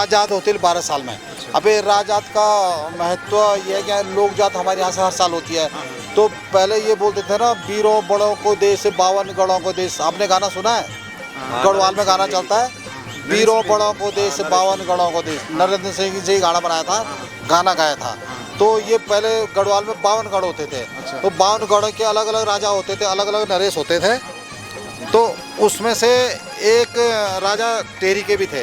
राजजात होती है 12 साल में। अबे राजजात का महत्व ये है कि लोक जात हमारे यहाँ से हर साल होती है। तो पहले ये बोलते थे ना, वीरों बड़ों को देश 52 गढ़ों को देश। आपने गाना सुना है? गढ़वाल में गाना चलता है, वीरों बड़ों को देश 52 गढ़ों को देश। नरेंद्र सिंह जी गाना बनाया था, गाना गाया था। तो ये पहले गढ़वाल में 52 गढ़ होते थे। तो 52 गढ़ के अलग अलग राजा होते थे, अलग अलग नरेश होते थे। तो उसमें से एक राजा टेहरी के भी थे।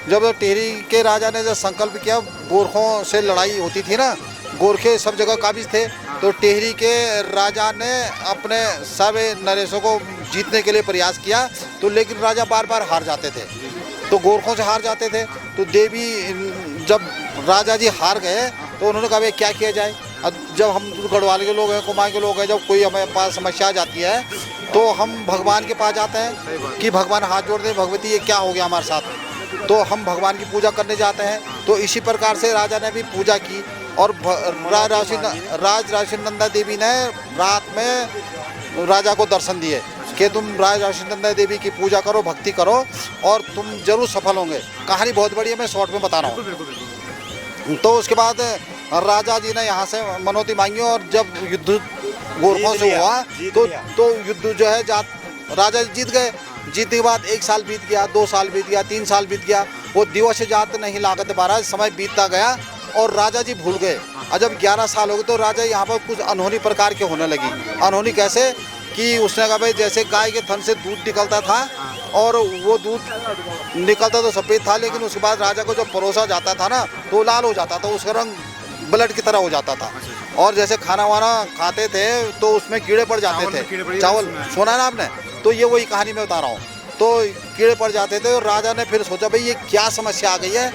जब टेहरी के राजा ने जब संकल्प किया, गोरखों से लड़ाई होती थी ना, गोरखे सब जगह काबिज थे, तो टेहरी के राजा ने अपने सब नरेशों को जीतने के लिए प्रयास किया। तो लेकिन राजा बार बार हार जाते थे, तो गोरखों से हार जाते थे। तो देवी, जब राजा जी हार गए तो उन्होंने कहा क्या किया जाए। अब जब हम गढ़वाल के लोग हैं, कुमाऊं के लोग हैं, जब कोई हमारे पास समस्या आ जाती है तो हम भगवान के पास जाते हैं कि भगवान हाथ जोड़ दे, भगवती ये क्या हो गया हमारे साथ। तो हम भगवान की पूजा करने जाते हैं। तो इसी प्रकार से राजा ने भी पूजा की और राजराशि नंदा देवी ने रात में राजा को दर्शन दिए कि तुम राजराशि नंदा देवी की पूजा करो, भक्ति करो और तुम जरूर सफल होंगे। कहानी बहुत बड़ी है, मैं शॉर्ट में बता रहा हूँ। तो उसके बाद राजा जी ने यहाँ से मनौती मांगी और जब युद्ध गोरखों से हुआ तो युद्ध जो है राजा जीत गए। जीतने के बाद 1 साल बीत गया, 2 साल बीत गया, 3 साल बीत गया। वो दिवस जात नहीं लागत 12, समय बीतता गया और राजा जी भूल गए। और जब 11 साल हो गए तो राजा यहाँ पर कुछ अनहोनी प्रकार के होने लगी। अनहोनी कैसे कि उसने कहा भाई, जैसे गाय के थन से दूध निकलता था और वो दूध निकलता तो सफ़ेद था, लेकिन उसके बाद राजा को जब परोसा जाता था ना तो लाल हो जाता था, उसका रंग ब्लड की तरह हो जाता था। और जैसे खाना वाना खाते थे तो उसमें कीड़े पड़ जाते थे, चावल सुना है ना आपने? तो ये वही कहानी मैं बता रहा हूँ। तो कीड़े पड़ जाते थे और राजा ने फिर सोचा भाई ये क्या समस्या आ गई है।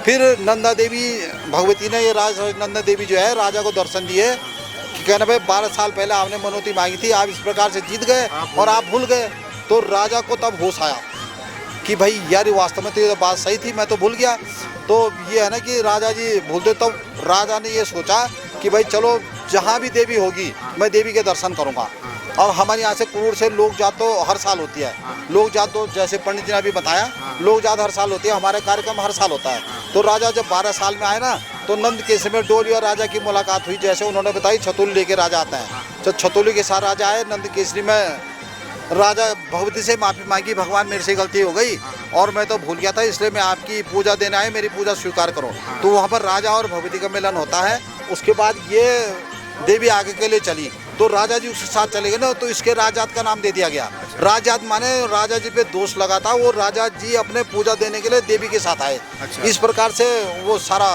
फिर नंदा देवी भगवती ने, ये नंदा देवी जो है, राजा को दर्शन दिए कि कहना भाई 12 साल पहले आपने मनौती मांगी थी, आप इस प्रकार से जीत गए और आप भूल गए। तो राजा को तब होश आया कि भाई यार वास्तव में तो ये बात सही थी, मैं तो भूल गया। तो ये है ना कि राजा जी भूलते, तो राजा ने ये सोचा कि भाई चलो जहाँ भी देवी होगी मैं देवी के दर्शन करूँगा। और हमारे यहाँ से कुरूर से लोक जात तो हर साल होती है। लोक जात तो जैसे पंडित जी ने अभी बताया, लोक जात हर साल होती है, हमारे कार्यक्रम हर साल होता है। तो राजा जब 12 साल में आए ना तो नंद केसरी में डोली और राजा की मुलाकात हुई। जैसे उन्होंने बताई छतुल लेके राजा आते हैं, तो छतुली के साथ राजा आए। नंद केसरी में राजा भगवती से माफ़ी मांगी, भगवान मेरे से गलती हो गई और मैं तो भूल गया था, इसलिए मैं आपकी पूजा देने आए, मेरी पूजा स्वीकार करो। तो वहाँ पर राजा और भगवती का मिलन होता है। उसके बाद ये देवी आगे के लिए चली तो राजा जी उसके साथ चले गए ना, तो इसके राजजात का नाम दे दिया गया। राजजात माने राजा जी पे दोष लगा था, वो राजा जी अपने पूजा देने के लिए देवी के साथ आए। इस प्रकार से वो सारा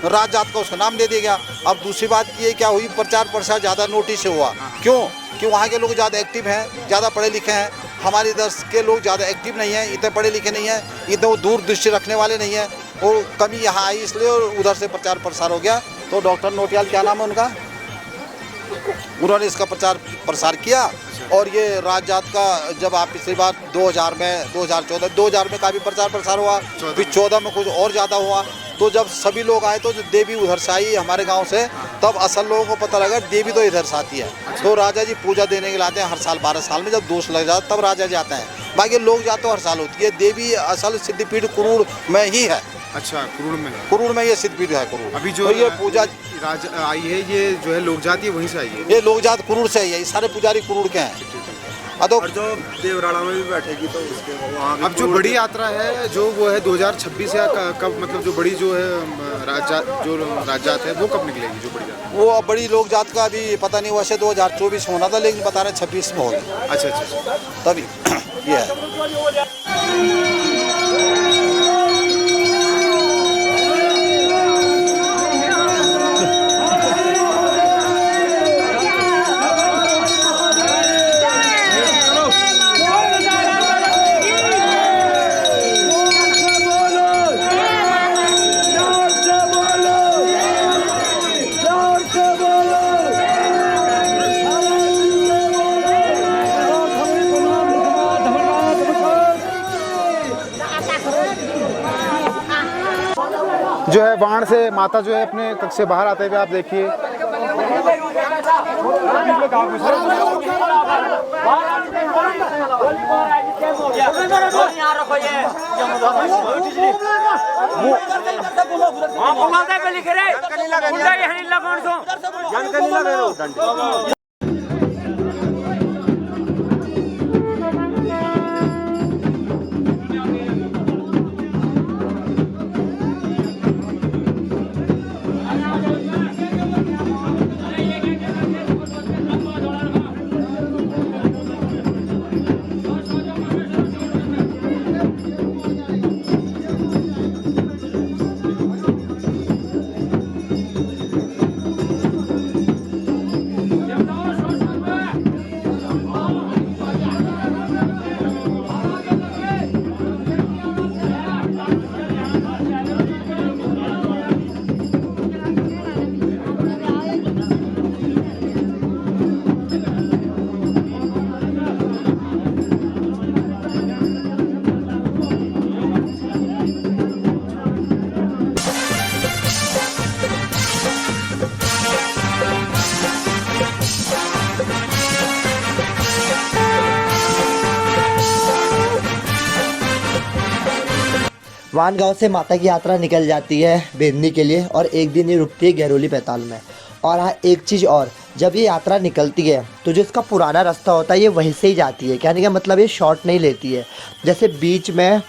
राजजात का उसका नाम दे दिया गया। अब दूसरी बात ये क्या हुई, प्रचार प्रसार ज़्यादा नोटिस से हुआ। क्यों? कि वहाँ के लोग ज़्यादा एक्टिव हैं, ज़्यादा पढ़े लिखे हैं। हमारे इधर के लोग ज़्यादा एक्टिव नहीं हैं, इतने पढ़े लिखे नहीं हैं, इतने वो दूरदृष्टि रखने वाले नहीं हैं। वो कमी यहाँ आई इसलिए और उधर से प्रचार प्रसार हो गया। तो डॉक्टर नोटियाल, क्या नाम है उनका, उन्होंने इसका प्रचार प्रसार किया। और ये राजजात का जब आप पिछली बार 2000 में 2014 में काफ़ी प्रचार प्रसार हुआ, फिर 14 में कुछ और ज़्यादा हुआ। तो जब सभी लोग आए तो देवी उधर से आई हमारे गांव से, तब असल लोगों को पता लगा देवी तो इधर से आती है। तो राजा जी पूजा देने के लिए आते हैं हर साल 12 साल में, जब दोष लग जाता तब राजा जी आते हैं। बाकी लोग जाते तो हर साल होती है। देवी असल सिद्धपीठ कुरूर में ही है। अच्छा, कुरूर में ये सिद्धपीठ है। कुरूर अभी जो तो ये पूजा आई है, ये जो है लोक जात, ये वहीं से आई है। ये लोक जात कुरूर से आई है, सारे पुजारी कुरूर के हैं। और जो देवराड़ा में भी बैठेगी तो उसके वहाँ अब जो बड़ी यात्रा है जो वो है 2026 या कब, मतलब जो बड़ी जो है राजजात है वो कब निकलेगी, जो बड़ी जात? वो बड़ी लोक जात का अभी पता नहीं, वैसे 2024 होना था लेकिन बता रहे 26 में होगी। अच्छा, तभी ये है। जो है बाण से माता जो है अपने कक्ष से बाहर आते हुए आप देखिए। यहाँ रखो ये पे लिखे रहे वान गांव से माता की यात्रा निकल जाती है बेदनी के लिए और एक दिन ये रुकती है गहरोली पैताल में। और हाँ एक चीज़ और, जब ये यात्रा निकलती है तो जो इसका पुराना रास्ता होता है ये वहीं से ही जाती है, कहने का मतलब ये शॉर्ट नहीं लेती है। जैसे बीच में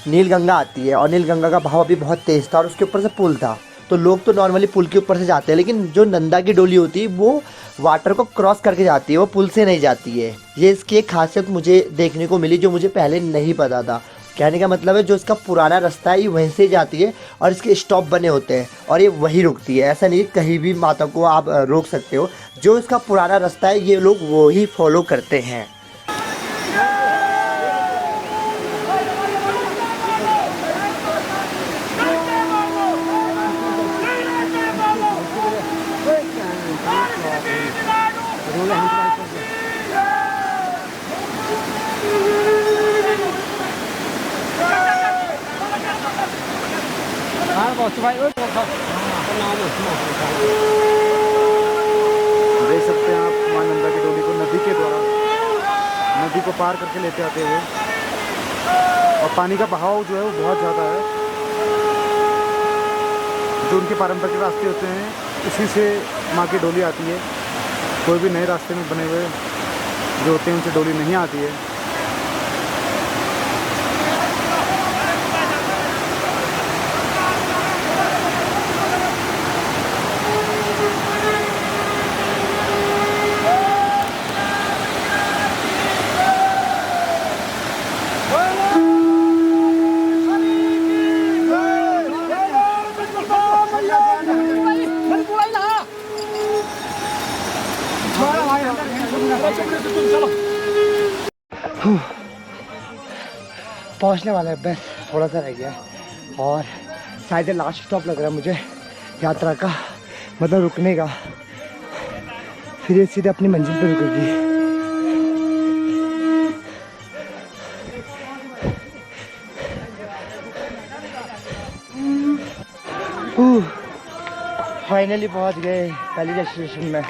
नीलगंगा आती है और नीलगंगा का बहाव अभी बहुत तेज़ था और उसके ऊपर से पुल था, तो लोग तो नॉर्मली पुल के ऊपर से जाते हैं, लेकिन जो नंदा की डोली होती है वो वाटर को क्रॉस करके जाती है, वो पुल से नहीं जाती है। ये इसकी एक खासियत मुझे देखने को मिली जो मुझे पहले नहीं पता था। कहने का मतलब है जो इसका पुराना रास्ता है ये वहीं से जाती है और इसके स्टॉप बने होते हैं और ये वहीं रुकती है। ऐसा नहीं कहीं भी माता को आप रोक सकते हो, जो इसका पुराना रास्ता है ये लोग वो ही फॉलो करते हैं। देख सकते हैं आप मां नंदा की डोली को नदी के द्वारा नदी को पार करके लेते आते हुए, और पानी का बहाव जो है वो बहुत ज़्यादा है। जो उनके पारंपरिक रास्ते होते हैं उसी से माँ की डोली आती है। कोई भी नए रास्ते में बने हुए जो होते हैं उनसे डोली नहीं आती है। पहुंचने वाला है, बस थोड़ा सा रह गया और शायद लास्ट स्टॉप लग रहा है मुझे यात्रा का, मतलब रुकने का। फिर ये सीधे अपनी मंजिल पे रुकेगी। फाइनली पहुंच गए पहली डेस्टिनेशन में।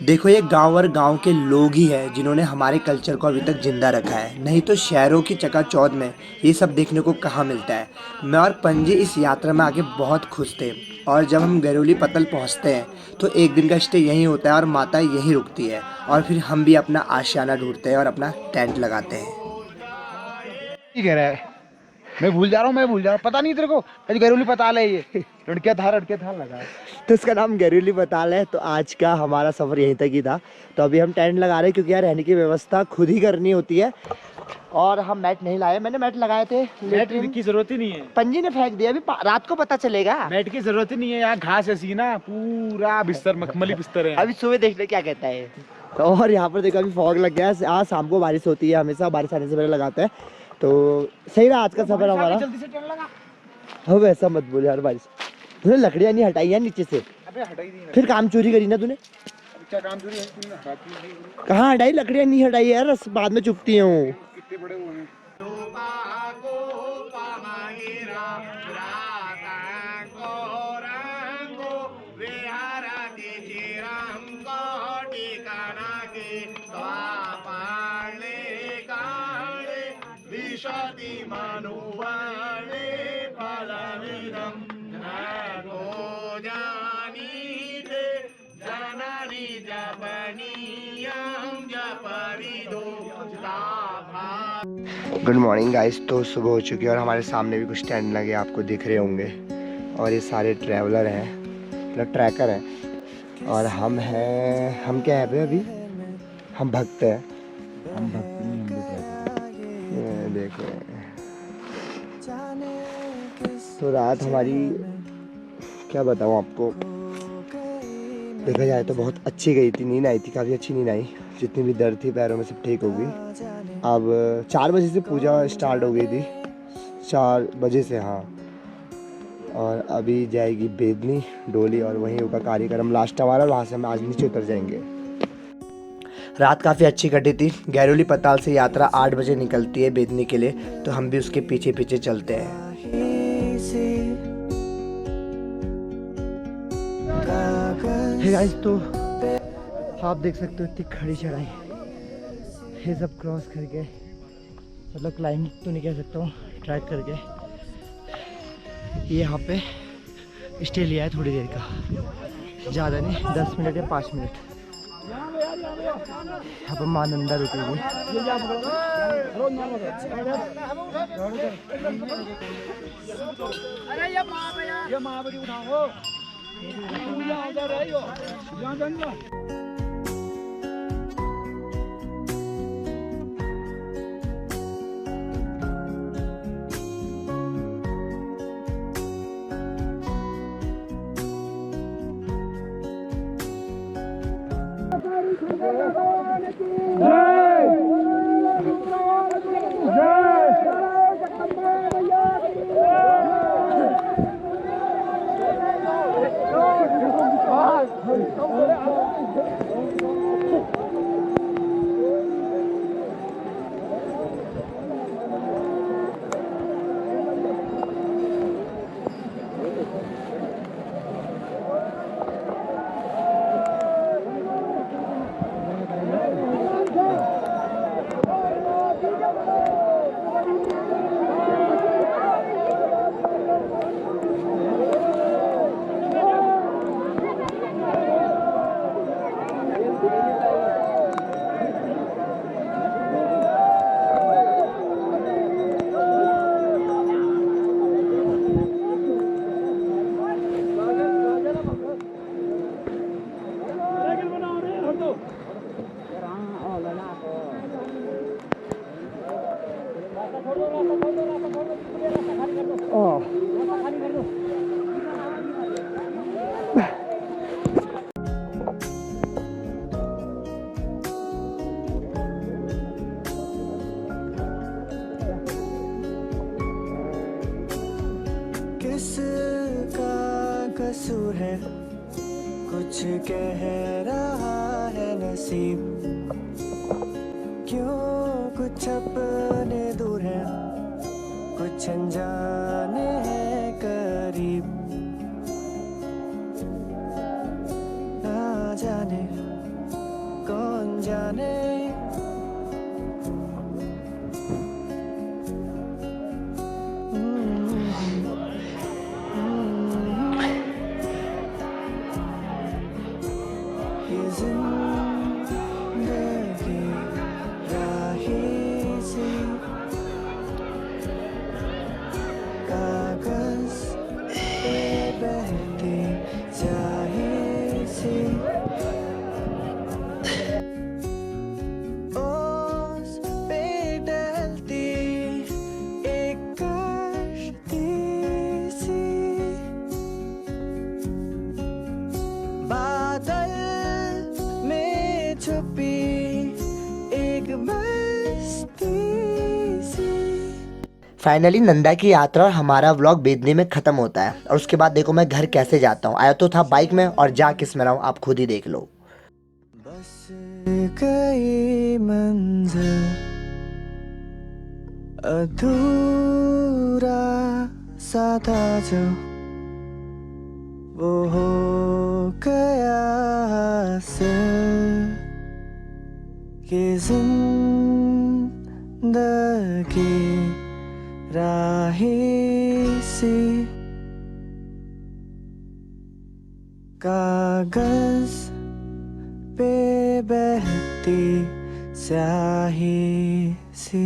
देखो ये गांव और गांव के लोग ही हैं जिन्होंने हमारे कल्चर को अभी तक जिंदा रखा है, नहीं तो शहरों की चकाचौंध में ये सब देखने को कहाँ मिलता है। मैं और पंजी इस यात्रा में आके बहुत खुश थे और जब हम गहरोली पतल पहुँचते हैं तो एक दिन का स्टे यहीं होता है और माता यहीं रुकती है और फिर हम भी अपना आशियाना ढूंढते हैं और अपना टेंट लगाते हैं। ठीक कह रहा है, मैं भूल जा रहा हूँ, पता नहीं तेरे को गहरोली पताल है ये, लड़कियाँ था लगा तो इसका नाम गहरोली पताल है। तो आज का हमारा सफ़र यहीं तक ही था। तो अभी हम टेंट लगा रहे हैं क्योंकि यार रहने की व्यवस्था खुद ही करनी होती है और हम मैट नहीं लाए। मैंने मैट लगाए थे, मैट की जरूरत ही नहीं है, पंजी ने फेंक दिया। अभी रात को पता चलेगा। मैट की जरूरत ही नहीं है, यहाँ घास ऐसी ना पूरा बिस्तर मखमली बिस्तर है। अभी सुबह देख ले क्या कहता है। और यहाँ पर देखो अभी फॉग लग गया है। आज शाम को बारिश होती है, हमेशा बारिश आने से पहले लगाते हैं। तो सही रहा आज का सफर हमारा। हो वैसा मत बोल यार, बारिश तूने लकड़ियाँ नहीं हटाई यार नीचे से। अबे हटाई दी फिर काम चोरी करी ना तूने। क्या काम चोरी है? तूने हटाती नहीं। कहाँ हटाई? लकड़ियाँ नहीं हटाई यार, बाद में चुपती हूँ। कितने बड़े हुए हैं। Good morning guys. तो सुबह हो चुकी है और हमारे सामने भी कुछ टेंट लगे आपको दिख रहे होंगे। और ये सारे ट्रैवलर हैं, मतलब ट्रैकर हैं। और हम हैं, हम क्या है पे अभी? हम भक्त हैं। हम भक्ति नहीं, हम भी ट्रैकर। ये देखो, तो रात हमारी क्या बताऊँ आपको, देखा जाए तो बहुत अच्छी गई थी, नींद आई थी, काफ़ी अच्छी नींद आई। जितनी भी दर्द थी पैरों में सब ठीक हो गई। अब 4 बजे से पूजा स्टार्ट हो गई थी, 4 बजे से, हाँ। और अभी जाएगी बेदनी डोली और वहीं होगा कार्यक्रम लास्ट हमारा, वहाँ से हम आज नीचे उतर जाएंगे। रात काफ़ी अच्छी कटी थी। गैरोली पताल से यात्रा 8 बजे निकलती है बेदनी के लिए, तो हम भी उसके पीछे पीछे चलते हैं। हे गाइस, तो आप देख सकते हो इतनी खड़ी चढ़ाई, ये सब क्रॉस करके, मतलब क्लाइंब तो नहीं कह सकता हूँ, ट्रैक करके ये यहाँ पे स्टे लिया है थोड़ी देर का, ज़्यादा नहीं, 10 मिनट या 5 मिनट। यहाँ पर माँ नंदा रुकेगी। किसका कसूर है, कुछ कह रहा है नसीब, क्यों कुछ अपने दूर है, कुछ अनजाने हैं करीब, ना जाने कौन जाने। फाइनली नंदा की यात्रा और हमारा व्लॉग बेदनी में ख़त्म होता है। और उसके बाद देखो मैं घर कैसे जाता हूँ। आया तो था बाइक में और जा किस में रहा हूँ आप खुद ही देख लो। बस गई मंजिल अधूरा सा था जो वो हो गया हासिल कि जिंदगी राही सी कागज पे बहती स्याही सी।